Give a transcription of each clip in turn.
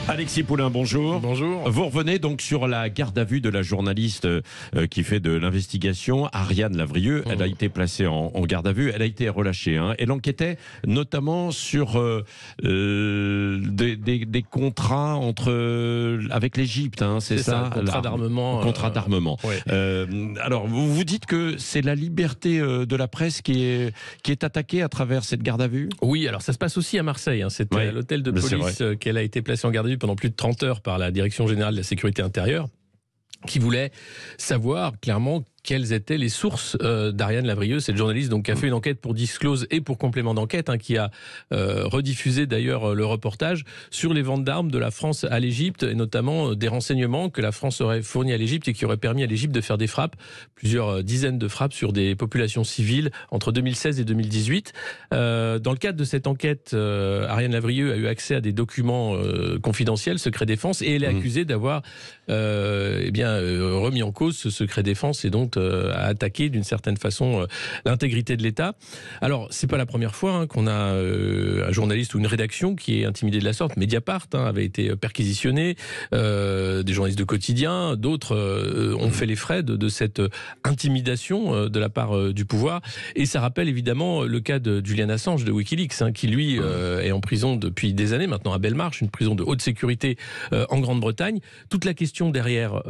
Alexis Poulain, bonjour. Bonjour. Vous revenez donc sur la garde à vue de la journaliste qui fait de l'investigation, Ariane Lavrieux. Elle a été placée en garde à vue, elle a été relâchée. Elle enquêtait notamment sur des contrats avec l'Égypte, c'est ça, contrat d'armement. Contrat d'armement. Ouais. Alors, vous dites que c'est la liberté de la presse qui est attaquée à travers cette garde à vue ? Oui, alors ça se passe aussi à Marseille. C'était à l'hôtel de police qu'elle a été placée en garde à vue pendant plus de 30 heures par la Direction générale de la sécurité intérieure, qui voulait savoir clairement quelles étaient les sources d'Ariane Lavrieux, cette journaliste donc, qui a fait une enquête pour Disclose et pour complément d'enquête, qui a rediffusé d'ailleurs le reportage sur les ventes d'armes de la France à l'Égypte, et notamment des renseignements que la France aurait fournis à l'Égypte et qui auraient permis à l'Égypte de faire des frappes, plusieurs dizaines de frappes sur des populations civiles entre 2016 et 2018. Dans le cadre de cette enquête, Ariane Lavrieux a eu accès à des documents confidentiels, secret défense, et elle est accusée d'avoir remis en cause ce secret défense et donc à attaquer d'une certaine façon l'intégrité de l'État. Alors, c'est pas la première fois qu'on a un journaliste ou une rédaction qui est intimidé de la sorte. Mediapart avait été perquisitionné, des journalistes de quotidien, d'autres ont fait les frais de cette intimidation de la part du pouvoir. Et ça rappelle évidemment le cas de Julian Assange de Wikileaks, qui lui est en prison depuis des années maintenant à Belmarsh, une prison de haute sécurité en Grande-Bretagne. Toute la question derrière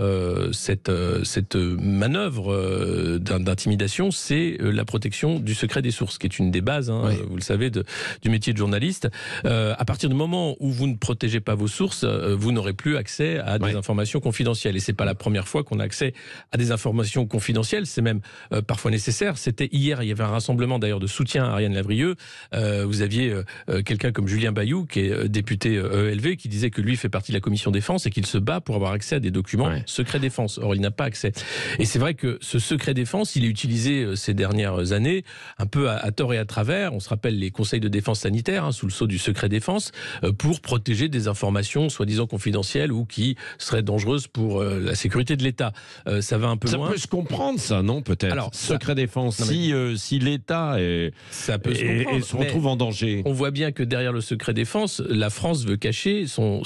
cette manœuvre d'intimidation, c'est la protection du secret des sources, qui est une des bases, vous le savez, du métier de journaliste. À partir du moment où vous ne protégez pas vos sources, vous n'aurez plus accès à des informations confidentielles. Et c'est pas la première fois qu'on a accès à des informations confidentielles, c'est même parfois nécessaire. C'était hier, il y avait un rassemblement d'ailleurs de soutien à Ariane Lavrieux. Vous aviez quelqu'un comme Julien Bayou, qui est député ELV, qui disait que lui fait partie de la commission défense et qu'il se bat pour avoir accès à des documents secret défense. Or, il n'a pas accès. Et c'est vrai que ce secret défense, il est utilisé ces dernières années, un peu à tort et à travers. On se rappelle les conseils de défense sanitaire, sous le sceau du secret défense, pour protéger des informations soi-disant confidentielles ou qui seraient dangereuses pour la sécurité de l'État. Ça va un peu loin. Ça peut se comprendre, ça, non, peut-être. Alors, secret défense, si l'État se retrouve en danger. On voit bien que derrière le secret défense, la France veut cacher son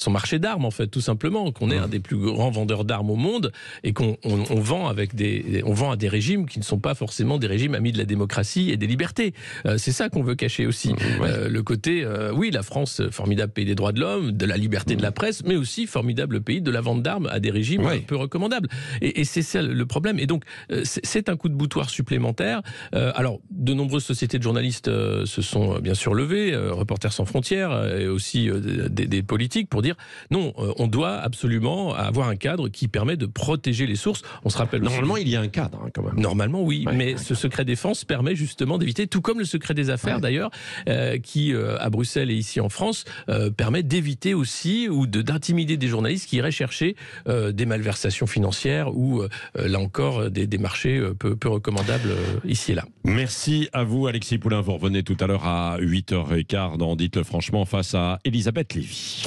marché d'armes, en fait, tout simplement, qu'on est un des plus grands vendeurs d'armes au monde et qu'on vend à des régimes qui ne sont pas forcément des régimes amis de la démocratie et des libertés. C'est ça qu'on veut cacher aussi. Le côté, la France, formidable pays des droits de l'homme, de la liberté de la presse, mais aussi formidable pays de la vente d'armes à des régimes peu recommandables. Et c'est ça le problème. Et donc, c'est un coup de boutoir supplémentaire. Alors, de nombreuses sociétés de journalistes se sont bien sûr levées, Reporters sans frontières, et aussi des politiques, pour dire non, on doit absolument avoir un cadre qui permet de protéger les sources. On se rappelle normalement, il y a un cadre quand même. Normalement, oui, mais ce secret défense permet justement d'éviter, tout comme le secret des affaires d'ailleurs, qui à Bruxelles et ici en France permet d'éviter aussi ou d'intimider des journalistes qui iraient chercher des malversations financières ou là encore des marchés peu recommandables ici et là. Merci à vous, Alexis Poulain. Vous revenez tout à l'heure à 8h15 dans Dites-le franchement face à Elisabeth Lévy.